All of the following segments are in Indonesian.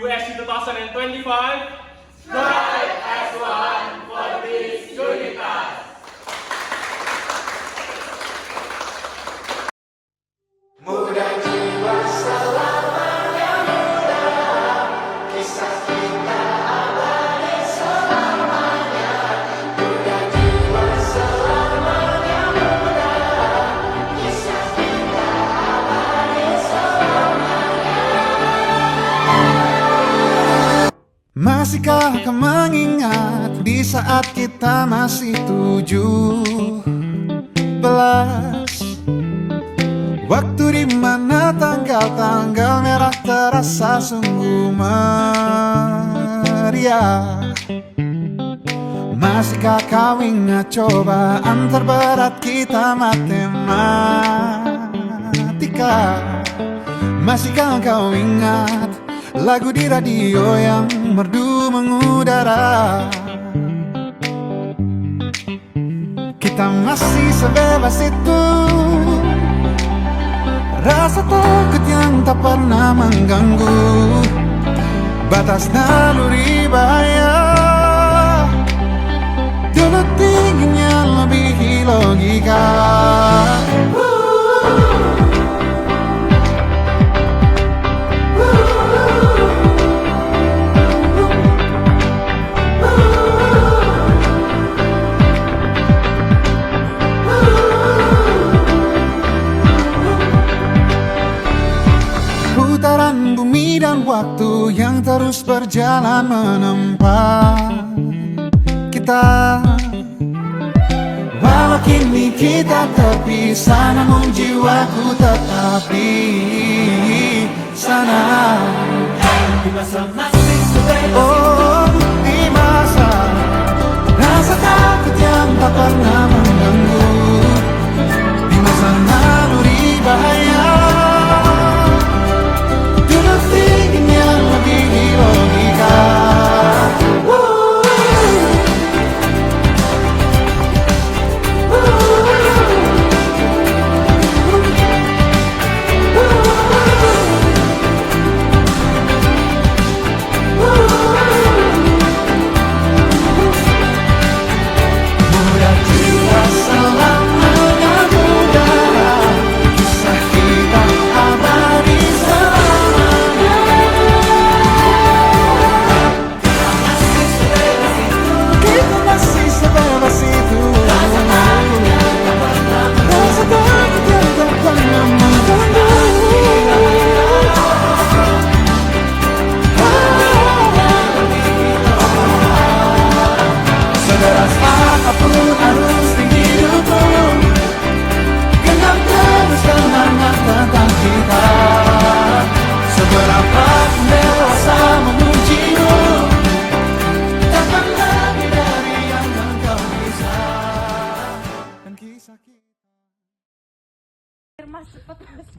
USC 2025. Strive as one for this unitas. Muda jiwa selamanya muda, kisah kita abadi selamanya. Muda jiwa selamanya muda, kisah kita abadi selamanya. Masihkah kau mengingat di saat kita masih 17? Waktu di mana tanggal-tanggal merah terasa sungguh meriah. Masihkah kau ingat cobaan terberat kita matematika? Masihkah kau ingat lagu di radio yang merdu mengudara? Kita masih sebebas itu, rasa takut yang tak pernah mengganggu batas naluri bahaya. Dulu tingginya lebih logika. Putaran bumi dan waktu yang terus berjalan menempa kita. Walau kini kita terpisah, namun jiwaku tetap di sana. Di masa masih sebebas oh, di masa rasa takut yang tak pernah mengganggu, di masa naluri bahaya.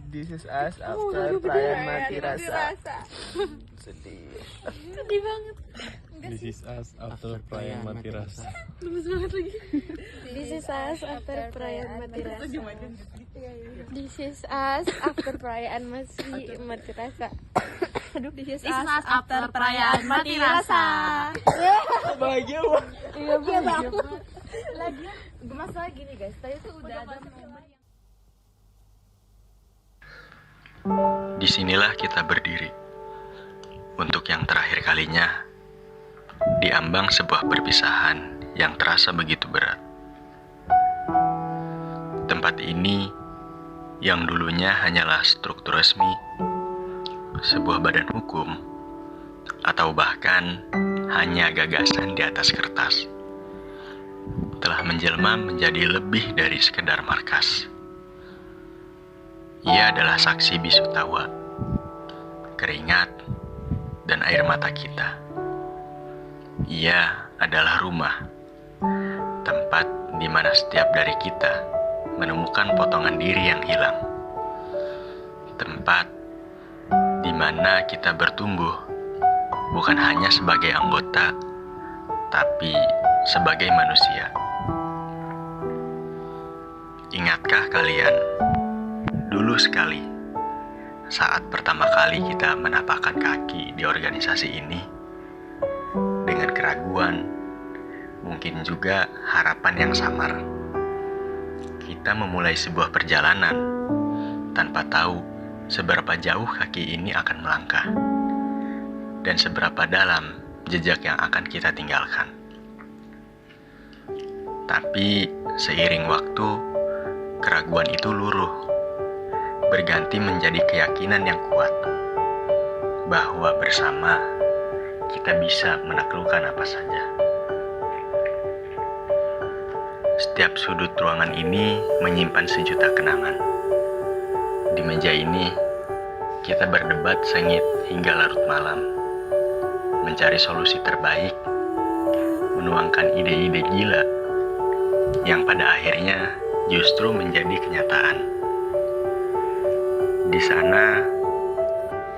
This is us after perayaan mati rasa. Sedih. Sedih banget. This is us after perayaan mati rasa. Lemes banget lagi. This is us after perayaan mati rasa. This is us after perayaan mati rasa. Aduh, this is us after perayaan mati rasa. Bahagia banget. Iya banget. Lagi masalah gini guys, tadi tuh udah ada momen. Disinilah kita berdiri untuk yang terakhir kalinya di ambang sebuah perpisahan yang terasa begitu berat. Tempat ini yang dulunya hanyalah struktur resmi, sebuah badan hukum, atau bahkan hanya gagasan di atas kertas, telah menjelma menjadi lebih dari sekedar markas. Ia adalah saksi bisu tawa, keringat, dan air mata kita. Ia adalah rumah, tempat di mana setiap dari kita menemukan potongan diri yang hilang. Tempat di mana kita bertumbuh, bukan hanya sebagai anggota, tapi sebagai manusia. Ingatkah kalian? Dulu sekali, saat pertama kali kita menapakkan kaki di organisasi ini, dengan keraguan, mungkin juga harapan yang samar. Kita memulai sebuah perjalanan tanpa tahu seberapa jauh kaki ini akan melangkah dan seberapa dalam jejak yang akan kita tinggalkan. Tapi seiring waktu, keraguan itu luruh, berganti menjadi keyakinan yang kuat bahwa bersama kita bisa menaklukkan apa saja. Setiap sudut ruangan ini menyimpan sejuta kenangan. Di meja ini, kita berdebat sengit hingga larut malam, mencari solusi terbaik, menuangkan ide-ide gila yang pada akhirnya justru menjadi kenyataan. Di sana,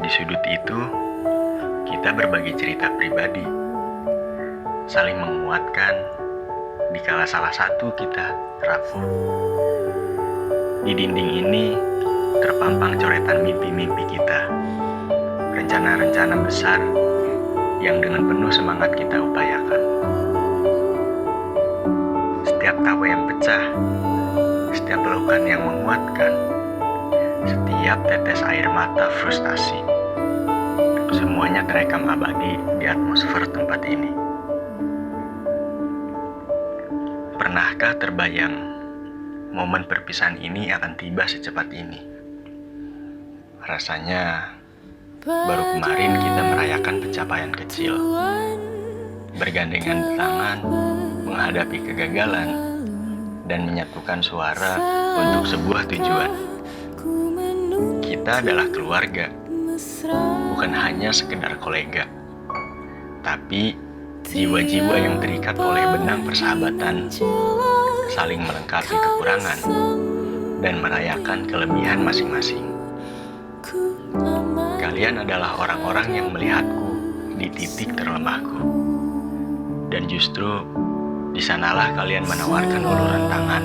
di sudut itu, kita berbagi cerita pribadi, saling menguatkan dikala salah satu kita rapuh. Di dinding ini terpampang coretan mimpi-mimpi kita, rencana-rencana besar yang dengan penuh semangat kita upayakan. Setiap tawa yang pecah, setiap pelukan yang menguatkan, setiap tetes air mata frustasi, semuanya terekam abadi di atmosfer tempat ini. Pernahkah terbayang momen perpisahan ini akan tiba secepat ini? Rasanya baru kemarin kita merayakan pencapaian kecil, bergandengan tangan menghadapi kegagalan dan menyatukan suara untuk sebuah tujuan. Kita adalah keluarga, bukan hanya sekedar kolega, tapi jiwa-jiwa yang terikat oleh benang persahabatan, saling melengkapi kekurangan dan merayakan kelebihan masing-masing. Kalian adalah orang-orang yang melihatku di titik terlemahku, dan justru di sanalah kalian menawarkan uluran tangan,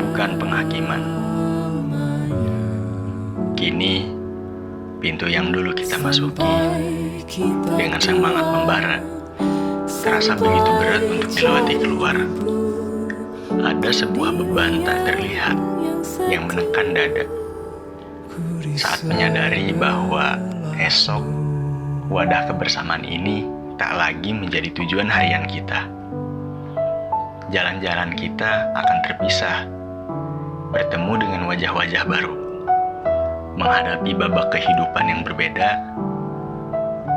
bukan penghakiman. Kini, pintu yang dulu kita masuki dengan semangat membara terasa begitu berat untuk dilewati keluar. Ada sebuah beban tak terlihat yang menekan dada saat menyadari bahwa esok wadah kebersamaan ini tak lagi menjadi tujuan harian kita. Jalan-jalan kita akan terpisah, bertemu dengan wajah-wajah baru, menghadapi babak kehidupan yang berbeda.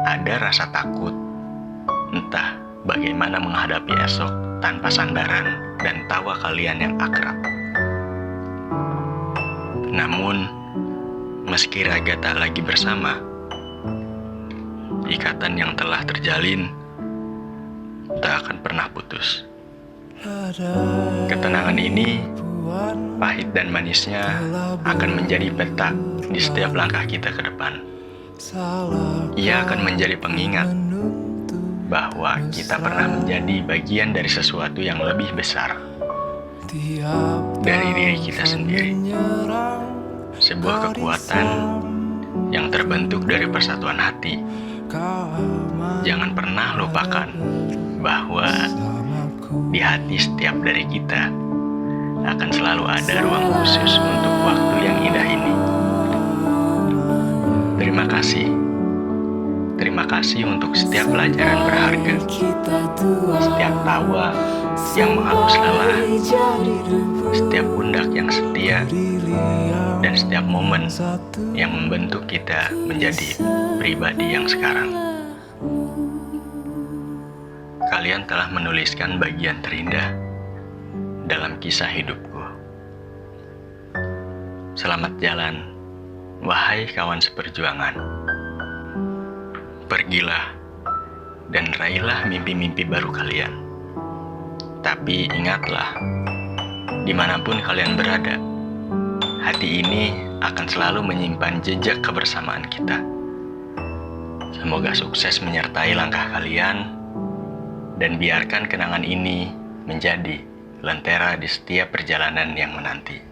Ada rasa takut, entah bagaimana menghadapi esok tanpa sandaran dan tawa kalian yang akrab. Namun, meski raga tak lagi bersama, ikatan yang telah terjalin tak akan pernah putus. Ketenangan ini, pahit dan manisnya, akan menjadi peta di setiap langkah kita ke depan. Ia akan menjadi pengingat bahwa kita pernah menjadi bagian dari sesuatu yang lebih besar dari diri kita sendiri. Sebuah kekuatan yang terbentuk dari persatuan hati. Jangan pernah lupakan bahwa di hati setiap dari kita akan selalu ada ruang khusus untuk waktu yang indah ini. Terima kasih. Terima kasih untuk setiap pelajaran berharga, setiap tawa yang menghapus lelah, setiap pundak yang setia, dan setiap momen yang membentuk kita menjadi pribadi yang sekarang. Kalian telah menuliskan bagian terindah dalam kisah hidupku. Selamat jalan, wahai kawan seperjuangan. Pergilah dan raihlah mimpi-mimpi baru kalian. Tapi ingatlah, dimanapun kalian berada, hati ini akan selalu menyimpan jejak kebersamaan kita. Semoga sukses menyertai langkah kalian, dan biarkan kenangan ini menjadi lentera di setiap perjalanan yang menanti.